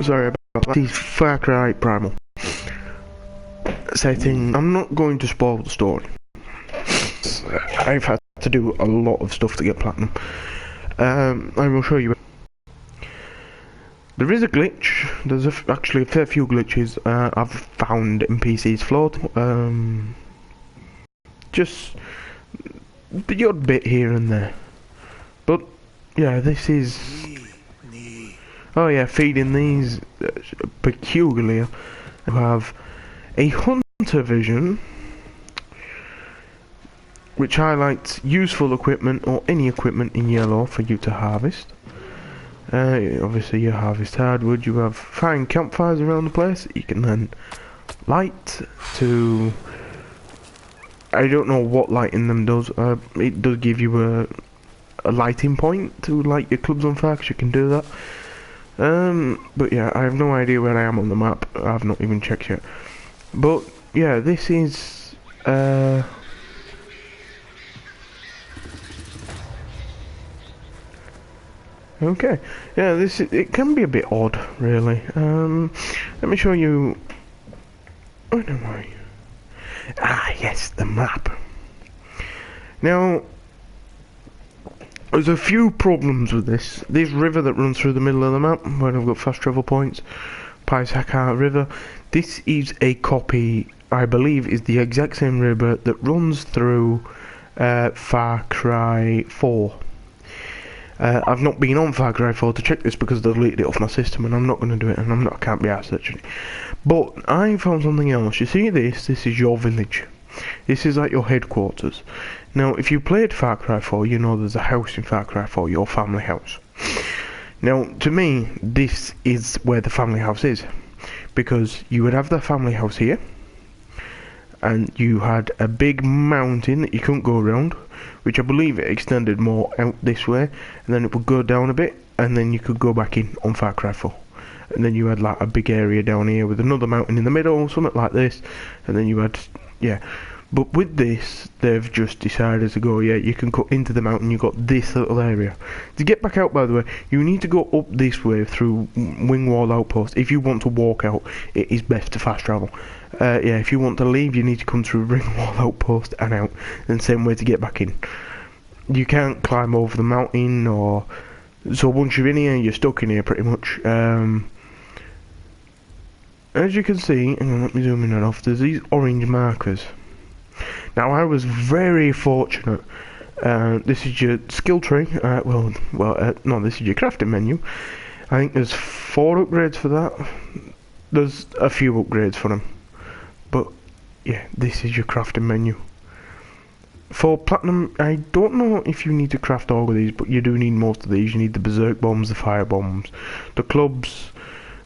Sorry about that. This is Far Cry Primal. Setting. I'm not going to spoil the story. I've had to do a lot of stuff to get platinum. I will show you. There is a glitch. There's actually a fair few glitches I've found in PC's flawed. Just the odd bit here and there. But yeah, this is. Oh yeah, feeding these peculiar who have a hunter vision, which highlights useful equipment or any equipment in yellow for you to harvest. Obviously you harvest hardwood, you have fine campfires around the place you can then light to... I don't know what lighting them does. It does give you a lighting point to light your clubs on fire, because you can do that. But yeah, I have no idea where I am on the map. I've not even checked yet. But yeah, this is okay. Yeah, it can be a bit odd, really. Let me show you. Where am I? Ah, yes, the map. Now, there's a few problems with this. This river that runs through the middle of the map, where I've got fast travel points, Paisaka River, this is a copy, I believe, is the exact same river that runs through Far Cry 4. I've not been on Far Cry 4 to check this because they deleted it off my system, and I'm not going to do it, and I can't be arsed searching it. But I found something else. You see this? This is your village. This is like your headquarters. Now, if you played Far Cry 4, you know there's a house in Far Cry 4, your family house. Now, to me, this is where the family house is. Because you would have the family house here, and you had a big mountain that you couldn't go around, which I believe it extended more out this way, and then it would go down a bit, and then you could go back in on Far Cry 4. And then you had like a big area down here with another mountain in the middle, something like this, and then you had, yeah. But with this, they've just decided to go, yeah, you can cut into the mountain, you've got this little area. To get back out, by the way, you need to go up this way through Wingwall Outpost. If you want to walk out, it is best to fast travel. Yeah, if you want to leave, you need to come through Wingwall Outpost and out, and same way to get back in. You can't climb over the mountain, or... So once you're in here, you're stuck in here pretty much. As you can see, hang on, let me zoom in and off, there's these orange markers. Now, I was very fortunate. This is your skill tree. No, this is your crafting menu. I think there's 4 upgrades for that. There's a few upgrades for them. But, yeah, this is your crafting menu. For platinum, I don't know if you need to craft all of these, but you do need most of these. You need the berserk bombs, the fire bombs, the clubs,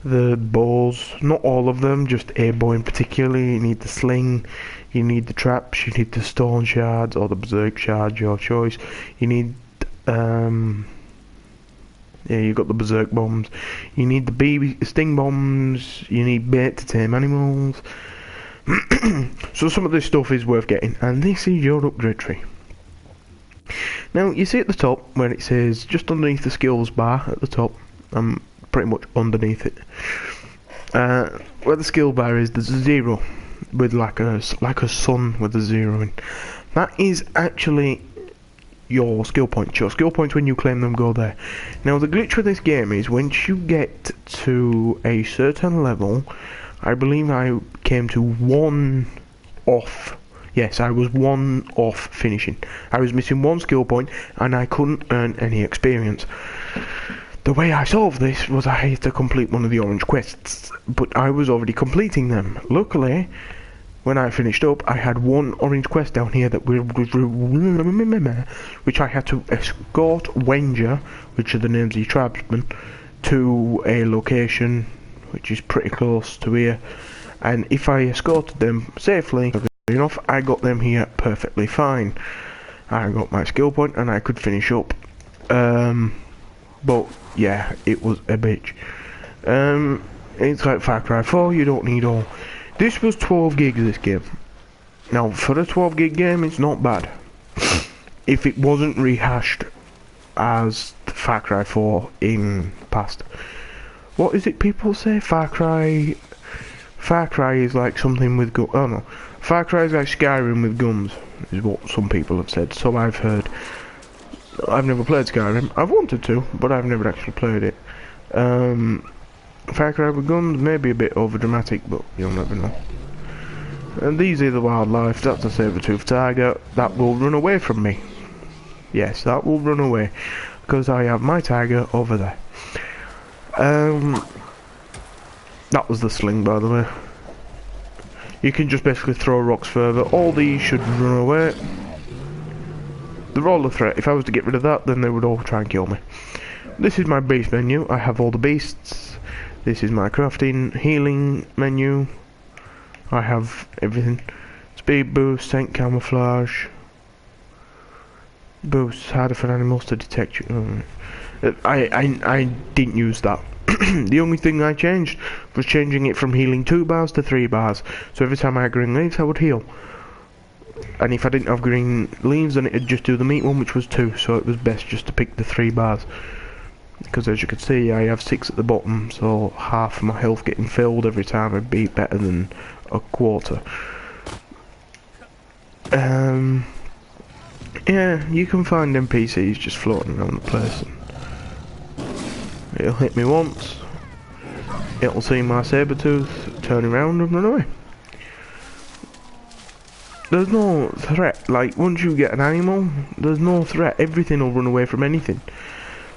the bows, not all of them, just a bow in particular. You need the sling, you need the traps, you need the stone shards or the berserk shards, your choice. You need yeah, you've got the berserk bombs. You need the sting bombs, you need bait to tame animals. So some of this stuff is worth getting, and this is your upgrade tree. Now you see at the top where it says, just underneath the skills bar at the top, pretty much underneath it, where the skill bar is, there's a 0 with like a sun with a 0 in. That is actually your skill points. Your skill points, when you claim them, go there. Now the glitch with this game is once you get to a certain level, I believe I came to 1 off. Yes, I was 1 off finishing. I was missing 1 skill point and I couldn't earn any experience. The way I solved this was I had to complete one of the orange quests, but I was already completing them. Luckily, when I finished up, I had 1 orange quest down here that which I had to escort Wenger, which are the names of your tribesmen, to a location which is pretty close to here. And if I escorted them safely enough, I got them here perfectly fine. I got my skill point and I could finish up. But yeah, it was a bitch. It's like Far Cry 4, you don't need all. This was 12 gigs, this game. Now, for a 12 gig game, it's not bad. If it wasn't rehashed as Far Cry 4 in past. What is it people say? Far Cry is like something with guns. Oh no. Far Cry is like Skyrim with guns, is what some people have said. So I've heard. I've never played Skyrim. I've wanted to, but I've never actually played it. Far Cry with guns may be a bit over dramatic, but you'll never know. And these are the wildlife. That's a saber-toothed tiger. That will run away from me. Yes, that will run away. Because I have my tiger over there. That was the sling, by the way. You can just basically throw rocks further. All these should run away. They're all a threat. If I was to get rid of that, then they would all try and kill me. This is my beast menu. I have all the beasts. This is my crafting, healing menu. I have everything. Speed boost, tank camouflage. Boosts harder for animals to detect you. I didn't use that. The only thing I changed was changing it from healing 2 bars to 3 bars. So every time I had green leaves, I would heal. And if I didn't have green leaves, then it'd just do the meat one, which was 2. So it was best just to pick the 3 bars. Because as you can see, I have 6 at the bottom, so half my health getting filled every time would be better than a quarter. Yeah, you can find NPCs just floating around the place. It'll hit me once, it'll see my saber-tooth, turn around and run away. There's no threat. Like, once you get an animal, there's no threat. Everything will run away from anything.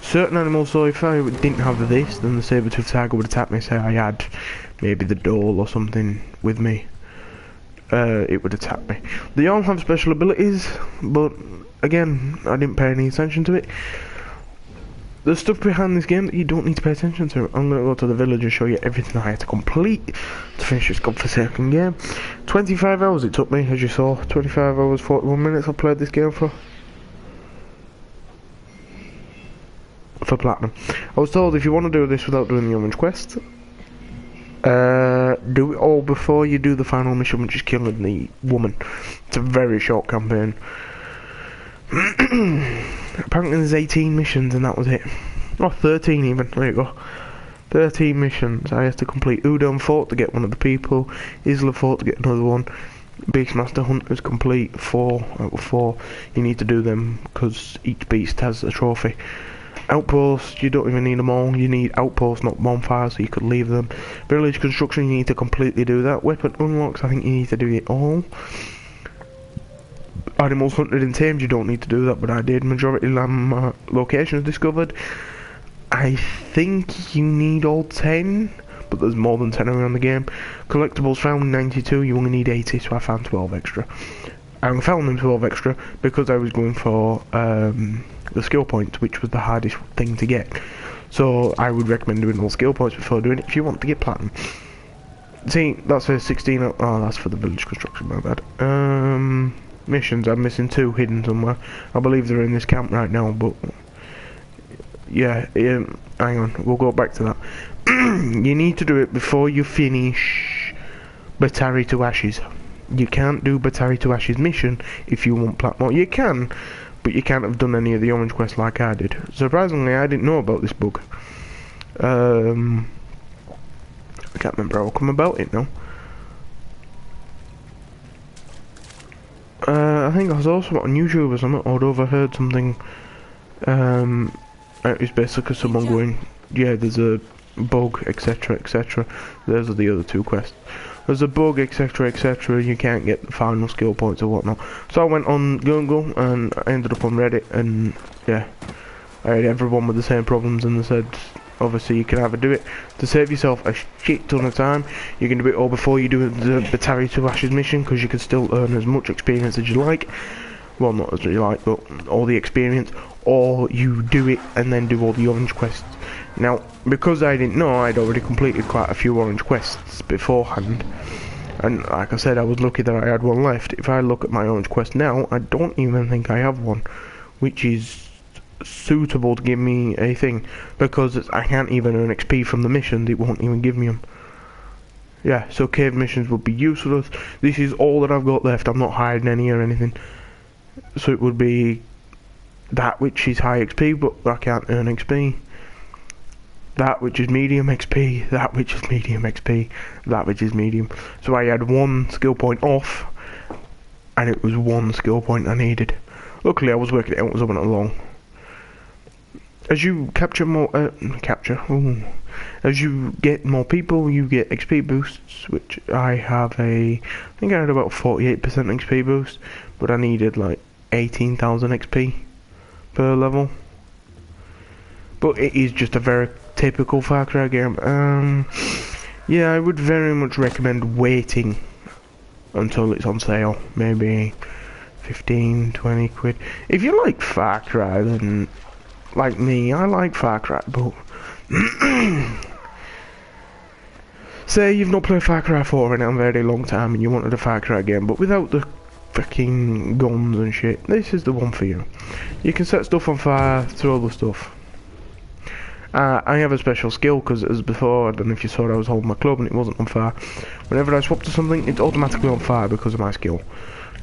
Certain animals, so if I didn't have this, then the saber-tooth tiger would attack me. Say I had maybe the doll or something with me, it would attack me. They all have special abilities, but again, I didn't pay any attention to it. There's stuff behind this game that you don't need to pay attention to. I'm going to go to the village and show you everything I had to complete to finish this godforsaken game. 25 hours it took me, as you saw. 25 hours, 41 minutes I played this game for platinum. I was told if you want to do this without doing the orange quest, do it all before you do the final mission, which is killing the woman. It's a very short campaign. Apparently there's 18 missions and that was it. Oh, 13 even, there you go. 13 missions. I had to complete Udon Fort to get one of the people, Isla Fort to get another one, Beastmaster Hunters complete 4 out of 4. You need to do them because each beast has a trophy. Outposts, you don't even need them all. You need outposts, not bonfires, so you could leave them. Village construction, you need to completely do that. Weapon unlocks, I think you need to do it all. Animals hunted and tamed, you don't need to do that, but I did. Majority land locations discovered. I think you need all 10, but there's more than 10 around the game. Collectibles found 92, you only need 80, so I found 12 extra. I found them 12 extra because I was going for the skill points, which was the hardest thing to get. So I would recommend doing all skill points before doing it if you want to get platinum. See, that's a 16. Oh, that's for the village construction, my bad. Missions, I'm missing 2 hidden somewhere. I believe they're in this camp right now, but yeah, hang on, we'll go back to that. You need to do it before you finish Batari to Ashes. You can't do Batari to Ashes mission if you want platinum. You can, but you can't have done any of the orange quests like I did. Surprisingly, I didn't know about this bug. I can't remember how I come about it now. I think I was also on YouTube or something, or I'd overheard something. It was basically someone going, yeah, there's a bug, etc, etc. Those are the other 2 quests. There's a bug, etc, etc, you can't get the final skill points or whatnot. So I went on Google and I ended up on Reddit, and yeah, I had everyone with the same problems, and they said, obviously you can either do it to save yourself a shit ton of time, you can do it all before you do the Batari to Ashes mission, because you can still earn as much experience as you like. Well, not as you like, but all the experience, or you do it and then do all the orange quests. Now, because I didn't know, I'd already completed quite a few orange quests beforehand, and like I said, I was lucky that I had one left. If I look at my orange quest now, I don't even think I have one, which is suitable to give me a thing, because I can't even earn XP from the missions, it won't even give me them. Yeah, so cave missions would be useless. This is all that I've got left, I'm not hiding any or anything. So it would be that which is high XP, but I can't earn XP. that which is medium XP, that which is medium XP, that which is medium. So I had one skill point off, and it was one skill point I needed. Luckily I was working it out as I went along. As you capture more, as you get more people, you get XP boosts, which I think I had about 48% XP boost, but I needed like 18,000 XP per level. But it is just a very typical Far Cry game. Yeah, I would very much recommend waiting until it's on sale, maybe 15, 20 quid. If you like Far Cry, then like me, I like Far Cry, but say you've not played Far Cry 4 in a very long time and you wanted a Far Cry game, but without the fucking guns and shit, this is the one for you. You can set stuff on fire, throw the stuff. I have a special skill, because as before, I don't know if you saw, I was holding my club and it wasn't on fire. Whenever I swap to something, it's automatically on fire because of my skill.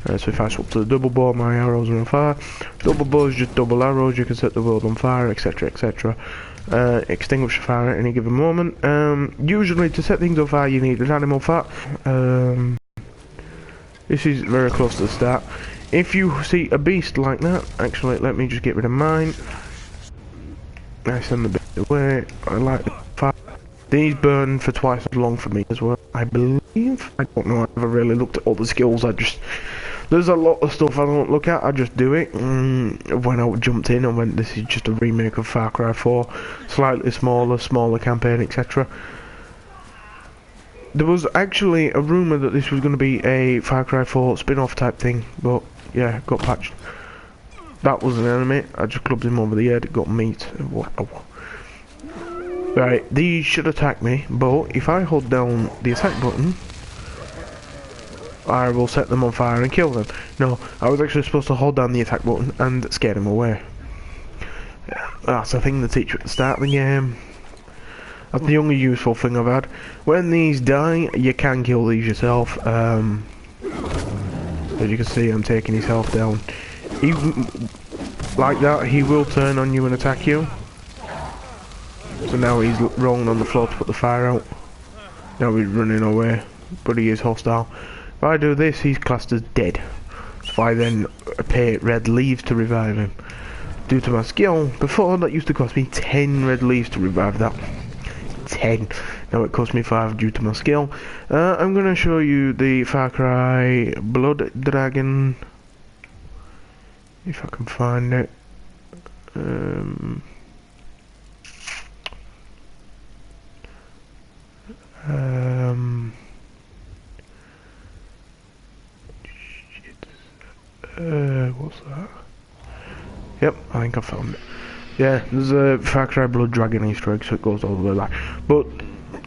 So if I swap to the double bow, my arrows are on fire. Double bow is just double arrows, you can set the world on fire, etc, etc. Extinguish the fire at any given moment. Usually to set things on fire you need an animal fat. This is very close to the start. If you see a beast like that, actually let me just get rid of mine. I send the beast away. I like the fire. These burn for twice as long for me as well, I believe. I don't know, I've never really looked at all the skills, there's a lot of stuff I don't look at, I just do it. When I jumped in, I went, this is just a remake of Far Cry 4. Slightly smaller campaign, etc. There was actually a rumour that this was going to be a Far Cry 4 spin-off type thing, but yeah, got patched. That was an enemy, I just clubbed him over the head, got meat. Right, these should attack me, but if I hold down the attack button, I will set them on fire and kill them. No, I was actually supposed to hold down the attack button and scare them away. That's a thing they teach you at the start of the game. That's the only useful thing I've had. When these die, you can kill these yourself. As you can see, I'm taking his health down. Like that, he will turn on you and attack you. So now he's rolling on the floor to put the fire out. Now he's running away, but he is hostile. If I do this, he's classed as dead. So I then pay red leaves to revive him. Due to my skill, before that used to cost me 10 red leaves to revive that. 10. Now it cost me 5 due to my skill. I'm going to show you the Far Cry Blood Dragon. If I can find it. What's that? Yep, I think I found it. Yeah, there's a Far Cry Blood Dragon Easter egg, so it goes all the way back. But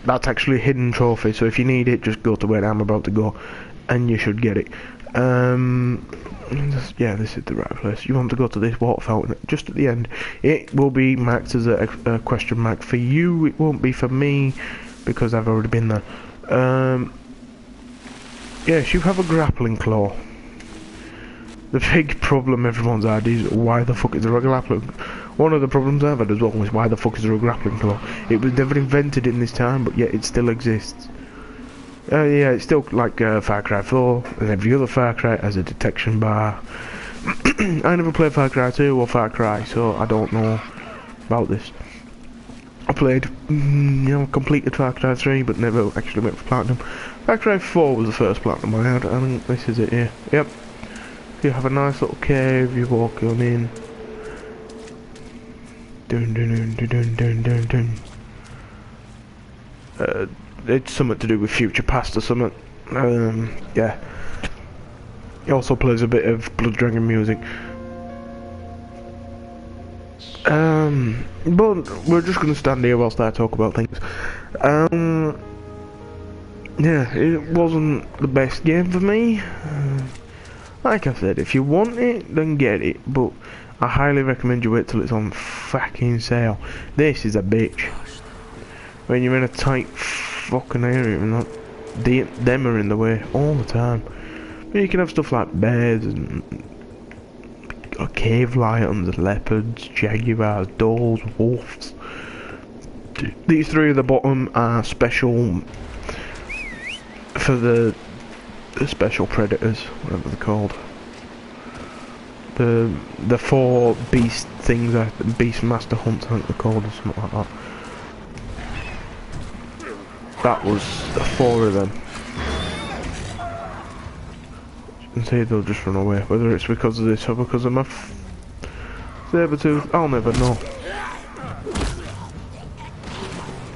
that's actually a hidden trophy, so if you need it, just go to where I'm about to go, and you should get it. Yeah, this is the right place. You want to go to this water fountain just at the end. It will be marked as a question mark for you. It won't be for me because I've already been there. Yes, you have a grappling claw. The big problem everyone's had is why the fuck is there a grappling? One of the problems I've had as well is why the fuck is there a grappling claw? It was never invented in this time, but yet it still exists. Yeah, it's still like Far Cry 4 and every other Far Cry has a detection bar. I never played Far Cry 2 or Far Cry, so I don't know about this. I played, completed Far Cry 3, but never actually went for Platinum. Far Cry 4 was the first Platinum I had, and this is it here. Yep. You have a nice little cave, you walk on in. Dun dun dun dun dun dun dun. It's something to do with Future Past or something. Yeah. He also plays a bit of Blood Dragon music. But we're just gonna stand here whilst I talk about things. Yeah, it wasn't the best game for me. Like I said, if you want it, then get it, but I highly recommend you wait till it's on fucking sale. This is a bitch. When you're in a tight fucking area and them are in the way all the time. But you can have stuff like bears and cave lions and leopards, jaguars, dolls, wolves. These three at the bottom are special for the special predators, whatever they're called. The 4 beast things, beast master hunts, I think they're called, or something like that. That was 4 of them. You can see they'll just run away. Whether it's because of this or because of my saber-tooth, I'll never know.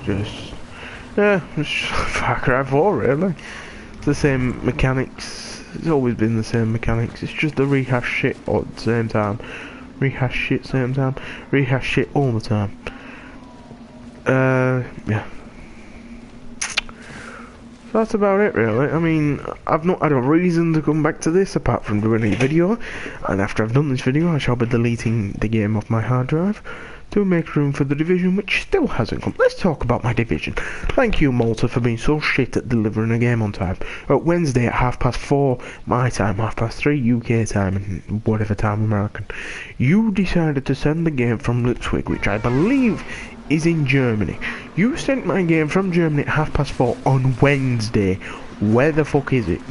It's Far Cry 4 really. It's the same mechanics. It's always been the same mechanics. It's just the rehash shit all at the same time. Rehash shit same time. Rehash shit all the time. Yeah. So that's about it really. I mean, I've not had a reason to come back to this apart from doing a video. And after I've done this video I shall be deleting the game off my hard drive to make room for the Division, which still hasn't come. Let's talk about my Division. Thank you, Malta, for being so shit at delivering a game on time. At Wednesday at 4:30 my time, 3:30 UK time, and whatever time American, you decided to send the game from Lipswig, which I believe is in Germany. You sent my game from Germany at 4:30 on Wednesday. Where the fuck is it?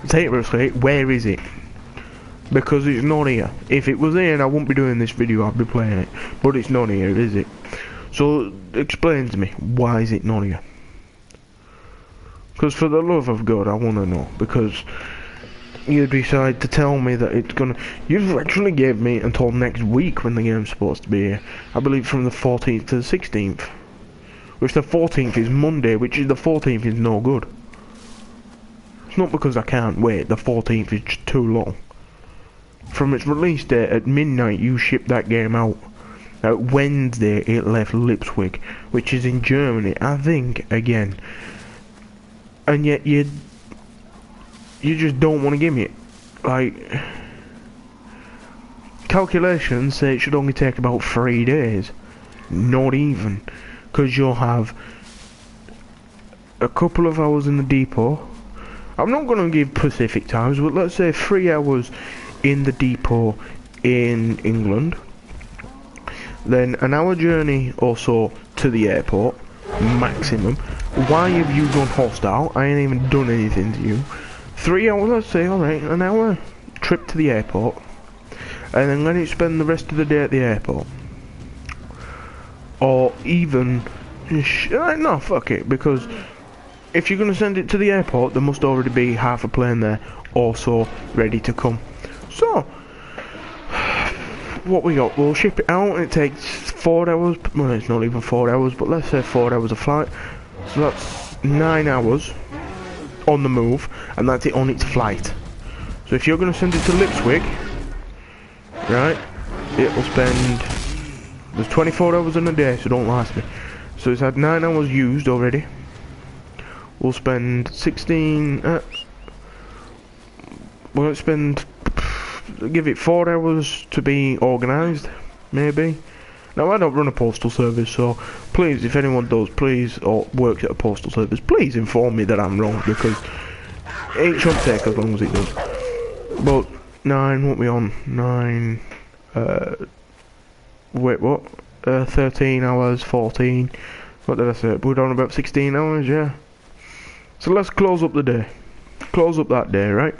Seriously, where is it? Because it's not here. If it was here, I wouldn't be doing this video, I'd be playing it. But it's not here, is it? So, explain to me, why is it not here? Because for the love of God, I want to know. Because you decide to tell me that it's gonna... You've actually gave me until next week when the game's supposed to be here. I believe from the 14th to the 16th. Which the 14th is Monday, which is the 14th is no good. It's not because I can't wait, the 14th is just too long. From its release date at midnight, you shipped that game out. At Wednesday, it left Lipswig, which is in Germany, I think, again. And yet, you just don't want to give me it. Like, calculations say it should only take about 3 days. Not even. Because you'll have a couple of hours in the depot. I'm not going to give Pacific times, but let's say 3 hours in the depot in England, then an hour journey or so to the airport maximum. Why have you gone hostile? I ain't even done anything to you. 3 hours, let's say, alright, an hour trip to the airport, and then let it spend the rest of the day at the airport. Or even no, fuck it, because if you're going to send it to the airport, there must already be half a plane there also ready to come. So, what we got, we'll ship it out, and it takes 4 hours, well it's not even 4 hours, but let's say 4 hours of flight, so that's 9 hours on the move, and that's it on its flight. So if you're going to send it to Lipswig, right, it will spend, there's 24 hours in a day, so don't last me, so it's had 9 hours used already. We'll spend 16, we'll spend, give it 4 hours to be organised, maybe. Now I don't run a postal service, so please, if anyone does, please, or works at a postal service, please inform me that I'm wrong, because it should take as long as it does. But 9, what we on? 9, wait, what? 13 hours, 14, what did I say? We're on about 16 hours, yeah. So let's close up the day. Close up that day, right?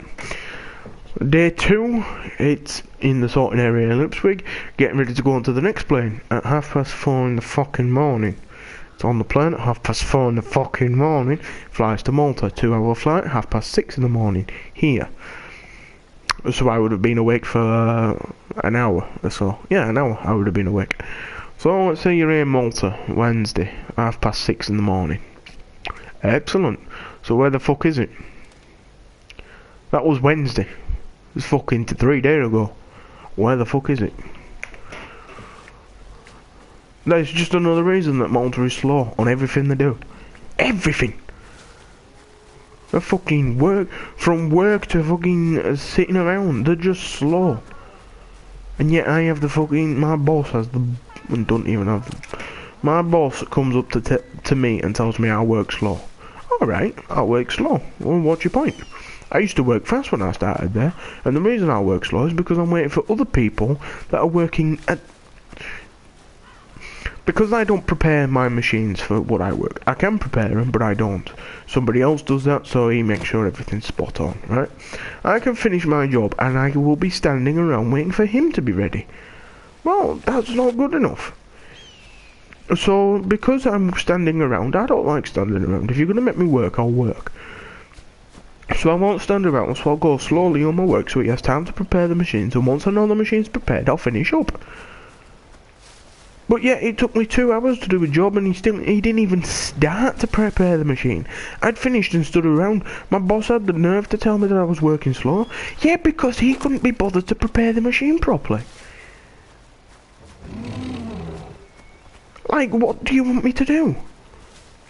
Day 2, it's in the sorting area in Lipswig, getting ready to go on to the next plane at 4:30 in the fucking morning. It's on the plane at 4:30 in the fucking morning, flies to Malta, 2 hour flight, 6:30 in the morning, here. So I would have been awake for an hour or so. Yeah, an hour I would have been awake. So let's say you're in Malta, Wednesday, 6:30 in the morning. Excellent. So where the fuck is it? That was Wednesday. It was fucking 3 days ago. Where the fuck is it? That's just another reason that Malta is slow on everything they do. Everything! They fucking work, from work to fucking sitting around, they're just slow. And yet I have the fucking, my boss has the, and don't even have the, my boss comes up to me and tells me I work slow. Alright, I work slow. Well, what's your point? I used to work fast when I started there, and the reason I work slow is because I'm waiting for other people that are working at Because I don't prepare my machines for what I work. I can prepare them, but I don't. Somebody else does that, so he makes sure everything's spot on, right? I can finish my job, and I will be standing around waiting for him to be ready. Well, that's not good enough. So, because I'm standing around, I don't like standing around. If you're going to make me work, I'll work. So I won't stand around, so I'll go slowly on my work so he has time to prepare the machines, and once I know the machine's prepared, I'll finish up. But yeah, it took me 2 hours to do a job, and he didn't even start to prepare the machine. I'd finished and stood around. My boss had the nerve to tell me that I was working slow. Yeah, because he couldn't be bothered to prepare the machine properly. Like, what do you want me to do?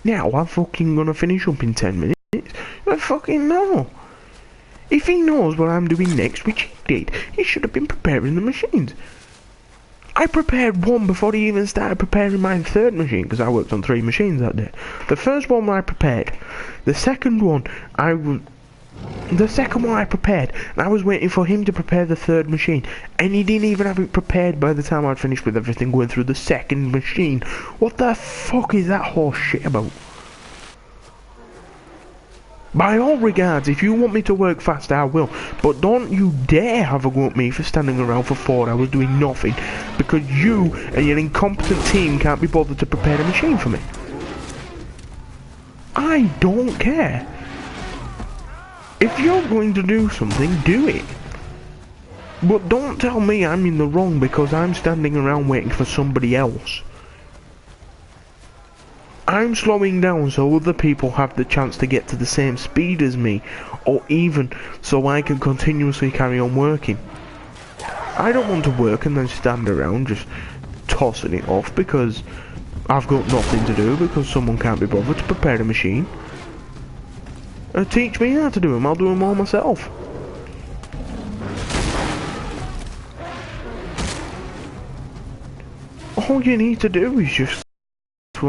Now I'm fucking gonna finish up in 10 minutes? I fucking know. If he knows what I'm doing next, which he did, he should have been preparing the machines. I prepared one before he even started preparing my third machine, because I worked on 3 machines that day. The first one I prepared. The second one I prepared, and I was waiting for him to prepare the third machine, and he didn't even have it prepared by the time I'd finished with everything going through the second machine. What the fuck is that horse shit about? By all regards, if you want me to work fast, I will. But don't you dare have a go at me for standing around for 4 hours doing nothing, because you and your incompetent team can't be bothered to prepare a machine for me. I don't care. If you're going to do something, do it. But don't tell me I'm in the wrong because I'm standing around waiting for somebody else. I'm slowing down so other people have the chance to get to the same speed as me, or even so I can continuously carry on working. I don't want to work and then stand around just tossing it off because I've got nothing to do because someone can't be bothered to prepare a machine. Teach me how to do them, I'll do them all myself. All you need to do is just